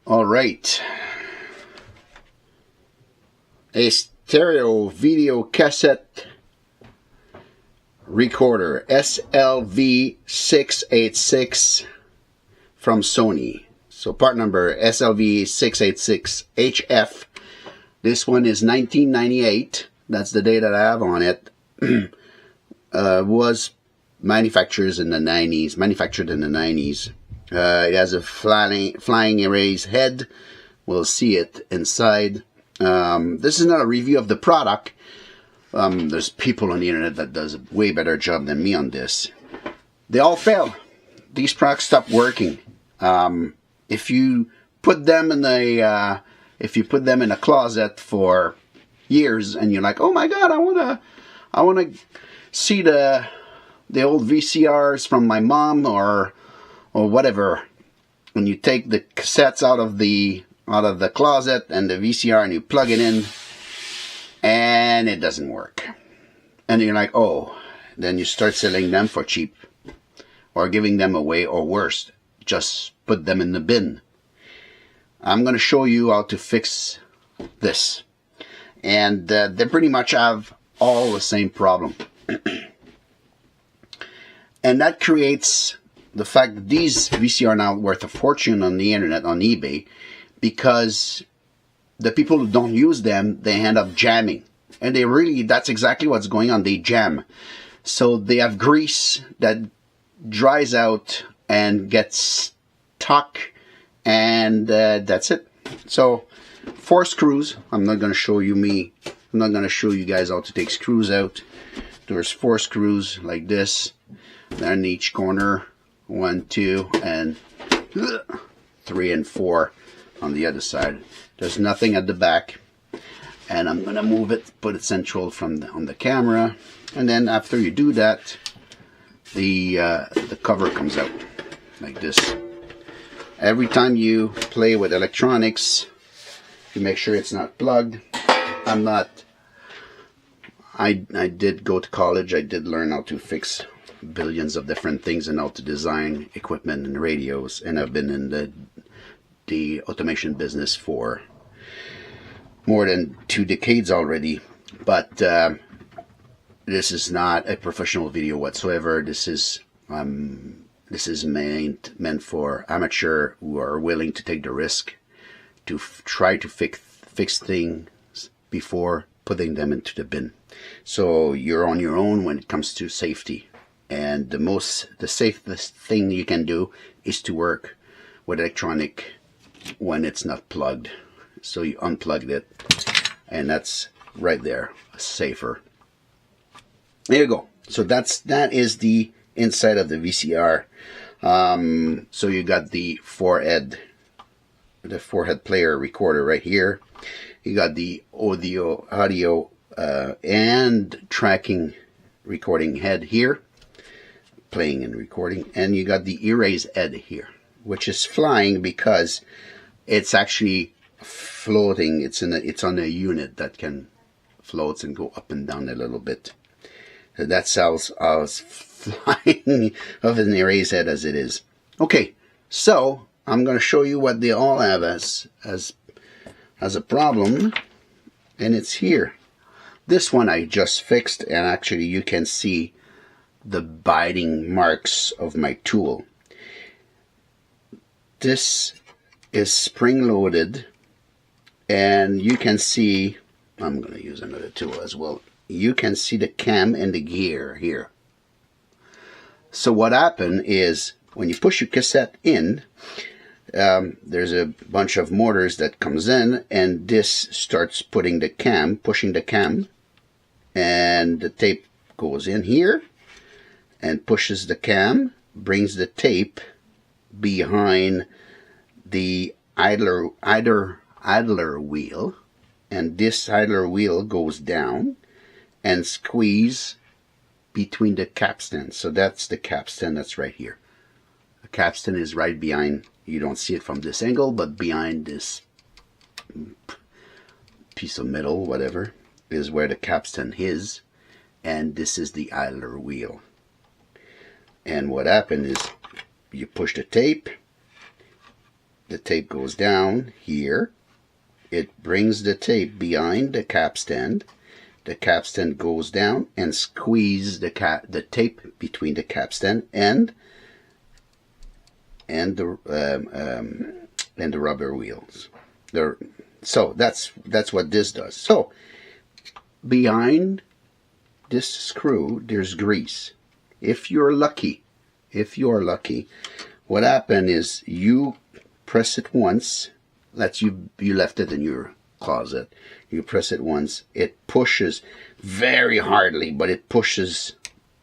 All right, a stereo video cassette recorder SLV-686 from Sony. So part number SLV-686HF. This one is 1998. That's the date that I have on it. Was manufactured in the 90s. It has a flying erase head. We'll see it inside. This is not a review of the product. There's people on the internet that does a way better job than me on this. They all fail. These products stop working. If you put them in a closet for years and you're like, oh my God, I wanna see the old VCRs from my mom or whatever. When you take the cassettes out of the closet and the VCR and you plug it in and it doesn't work, and you're like, oh, then you start selling them for cheap or giving them away, or worse, just put them in the bin. I'm going to show you how to fix this, and they pretty much have all the same problem. And that creates the fact that these VCR are now worth a fortune on the internet, on eBay, because the people who don't use them, they end up jamming. And that's exactly what's going on. They jam. So they have grease that dries out and gets stuck, and that's it. So 4 screws. I'm not going to show you guys how to take screws out. There's 4 screws like this. They're in each corner. 1, 2, and 3 and 4 on the other side. There's nothing at the back, and I'm gonna move it, put it central on the camera, and then after you do that, the cover comes out like this. Every time you play with electronics, you make sure it's not plugged. I did go to college. I did learn how to fix billions of different things and how to design equipment and radios, and I've been in the automation business for more than 2 decades already. But this is not a professional video whatsoever. This is meant for amateur who are willing to take the risk to try to fix things before putting them into the bin. So you're on your own when it comes to safety. And the safest thing you can do is to work with electronic when it's not plugged. So you unplugged it, and that's right there, safer. There you go. So that is the inside of the VCR. So you got the four-head player recorder right here. You got the audio and tracking recording head here, playing and recording, and you got the erase head here, which is flying because it's actually floating. It's on a unit that can float and go up and down a little bit. So that's as flying of an erase head as it is. Okay, so I'm going to show you what they all have as a problem, and it's here. This one I just fixed, and actually you can see the biting marks of my tool. This is spring-loaded, and you can see, I'm going to use another tool as well, you can see the cam and the gear here. So what happened is, when you push your cassette in, there's a bunch of motors that comes in, and this starts pushing the cam, and the tape goes in here and pushes the cam, brings the tape behind the idler wheel, and this idler wheel goes down and squeeze between the capstan. So that's the capstan that's right here. The capstan is right behind, you don't see it from this angle, but behind this piece of metal, whatever, is where the capstan is, and this is the idler wheel. And what happened is, you push the tape, the tape goes down here. It brings the tape behind the capstan. The capstan goes down and squeeze the tape between the capstan and the rubber wheels. So that's what this does. So behind this screw there's grease. If you're lucky, what happened is you press it once. Let's you left it in your closet. You press it once. It pushes very hardly, but it pushes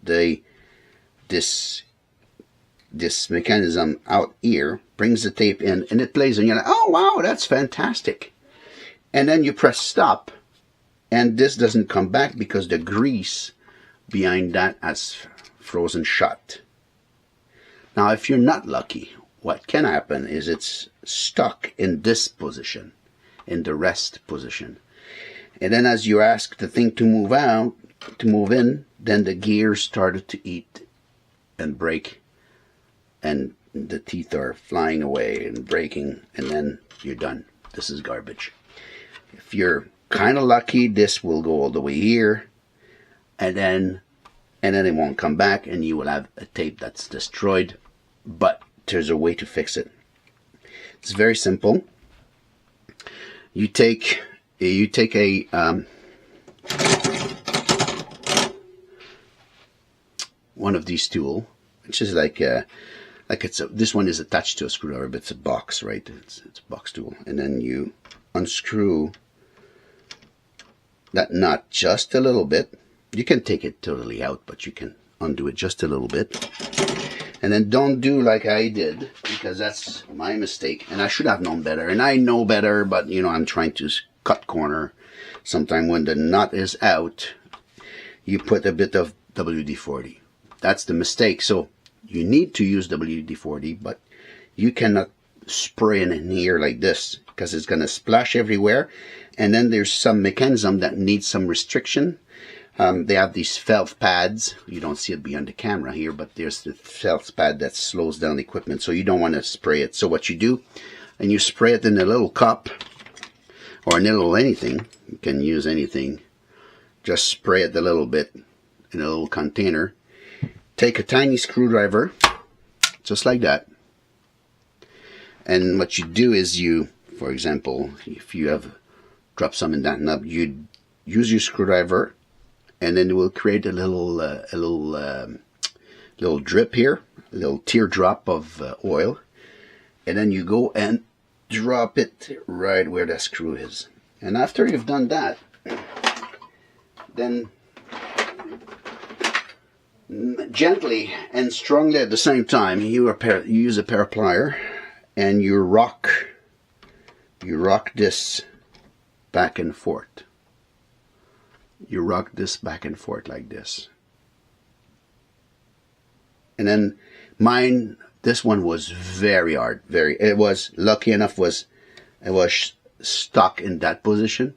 this mechanism out here, brings the tape in, and it plays, and you're like, oh wow, that's fantastic. And then you press stop, and this doesn't come back because the grease behind that has frozen shut. Now, if you're not lucky, what can happen is it's stuck in this position, in the rest position. And then as you ask the thing to move out, to move in, then the gears started to eat and break, and the teeth are flying away and breaking, and then you're done. This is garbage. If you're kind of lucky, this will go all the way here, and then it won't come back, and you will have a tape that's destroyed. But there's a way to fix it. It's very simple. You take a one of these tools, which is this one is attached to a screwdriver, but it's a box, right? It's a box tool, and then you unscrew that nut just a little bit. You can take it totally out, but you can undo it just a little bit. And then don't do like I did, because that's my mistake, and I should have known better, and I know better, but you know, I'm trying to cut corner. Sometime when the nut is out, you put a bit of WD-40. That's the mistake. So you need to use WD-40, but you cannot spray it in here like this, because it's going to splash everywhere. And then there's some mechanism that needs some restriction. They have these felt pads. You don't see it beyond the camera here, but there's the felt pad that slows down the equipment, so you don't want to spray it. So what you do, and you spray it in a little cup or in a little anything. You can use anything. Just spray it a little bit in a little container. Take a tiny screwdriver, just like that. And what you do is you, for example, if you have dropped some in that nub, you use your screwdriver, and then it will create a little drip here, a little teardrop of oil, and then you go and drop it right where the screw is. And after you've done that, then gently and strongly at the same time, you use a pair of pliers, and you rock this back and forth. You rock this back and forth like this. And then mine, this one was very hard. It was, lucky enough, it was stuck in that position,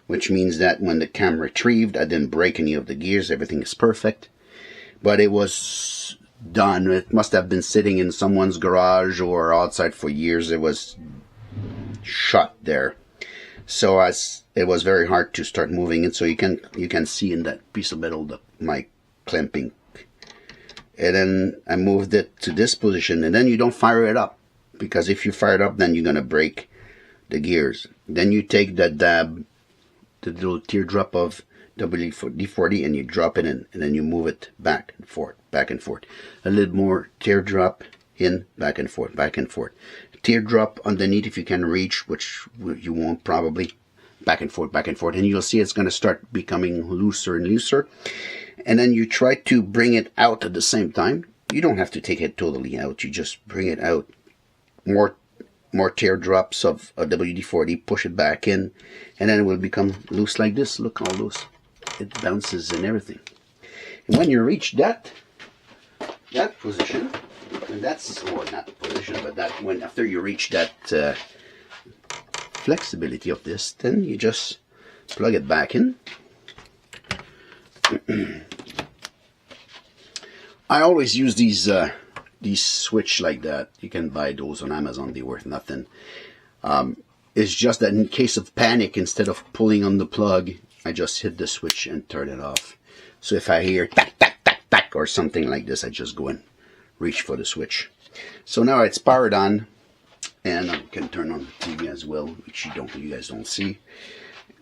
which means that when the camera retrieved, I didn't break any of the gears. Everything is perfect. But it was done. It must have been sitting in someone's garage or outside for years. It was shut there. So it was very hard to start moving it. So you can see in that piece of metal my clamping. And then I moved it to this position, and then you don't fire it up, because if you fire it up, then you're gonna break the gears. Then you take that dab, the little teardrop of WD-40, and you drop it in, and then you move it back and forth, back and forth. A little more teardrop in, back and forth, back and forth. Teardrop underneath if you can reach, which you won't probably, back and forth, and you'll see it's going to start becoming looser and looser. And then you try to bring it out at the same time. You don't have to take it totally out, you just bring it out. More teardrops of WD-40, push it back in, and then it will become loose like this. Look how loose it bounces and everything. And when you reach that position, and that's, well, not the position, but that when after you reach that flexibility of this, then you just plug it back in. I always use these these switch like that, you can buy those on Amazon. They're worth nothing. It's just that in case of panic, instead of pulling on the plug, I just hit the switch and turn it off. So if I hear tack, tack, tack, tack, or something like this, I just go and reach for the switch. So now it's powered on, and I can turn on the TV as well, which you guys don't see,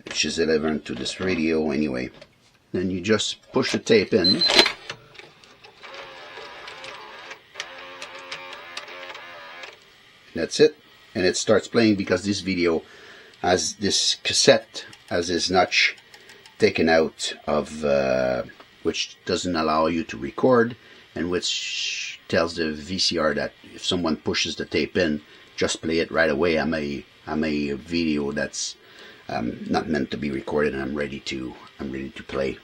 which is relevant to this radio anyway. Then you just push the tape in. That's it, and it starts playing because this video has this cassette has this notch taken out of which doesn't allow you to record, and which tells the VCR that if someone pushes the tape in, just play it right away. I'm a video that's not meant to be recorded, and I'm ready to play.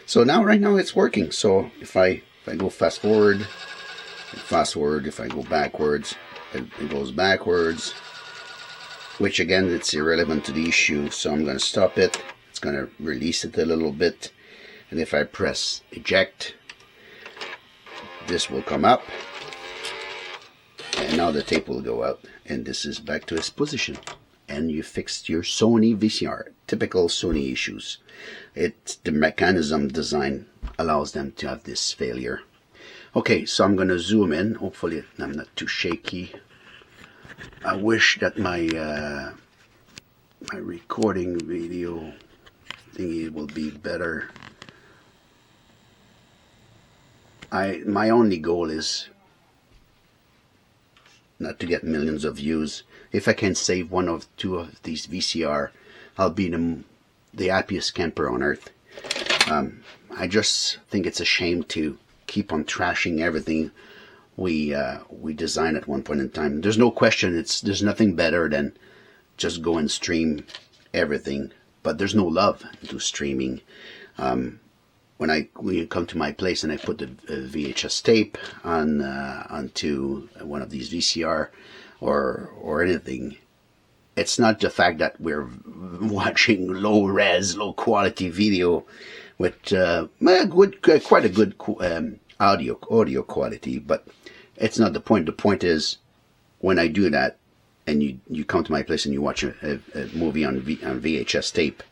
So now right now it's working. So if I go fast forward, if I go backwards, it goes backwards, which again, it's irrelevant to the issue. So I'm going to stop it. It's going to release it a little bit, and if I press eject, this will come up, and now the tape will go out, and this is back to its position, and you fixed your Sony VCR. Typical Sony issues. The mechanism design allows them to have this failure. Okay, so I'm going to zoom in. Hopefully I'm not too shaky. I wish that my my recording video thingy will be better. My only goal is not to get millions of views. If I can save one or two of these VCR, I'll be the happiest camper on earth. I just think it's a shame to keep on trashing everything we designed at one point in time. There's no question. There's nothing better than just go and stream everything, but there's no love to streaming. When you come to my place and I put the VHS tape onto one of these VCR or anything, it's not the fact that we're watching low res, low quality video with quite a good audio quality, but it's not the point. The point is, when I do that, and you come to my place and you watch a movie on VHS tape,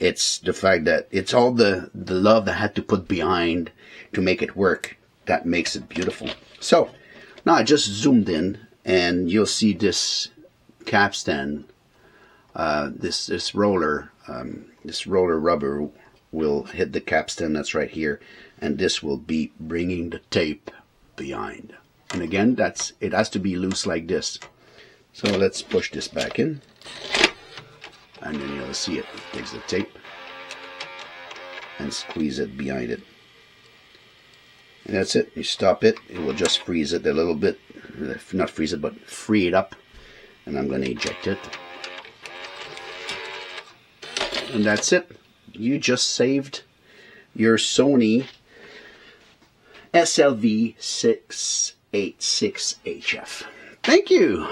it's the fact that it's all the love I had to put behind to make it work that makes it beautiful. So now I just zoomed in, and you'll see this capstan, this roller rubber will hit the capstan that's right here, and this will be bringing the tape behind. And again, it has to be loose like this. So let's push this back in, and then you'll see it takes the tape and squeeze it behind it, and that's it. You stop it, it will just freeze it a little bit, not freeze it, but free it up, and I'm going to eject it, and that's it. You just saved your Sony SLV-686HF. Thank you.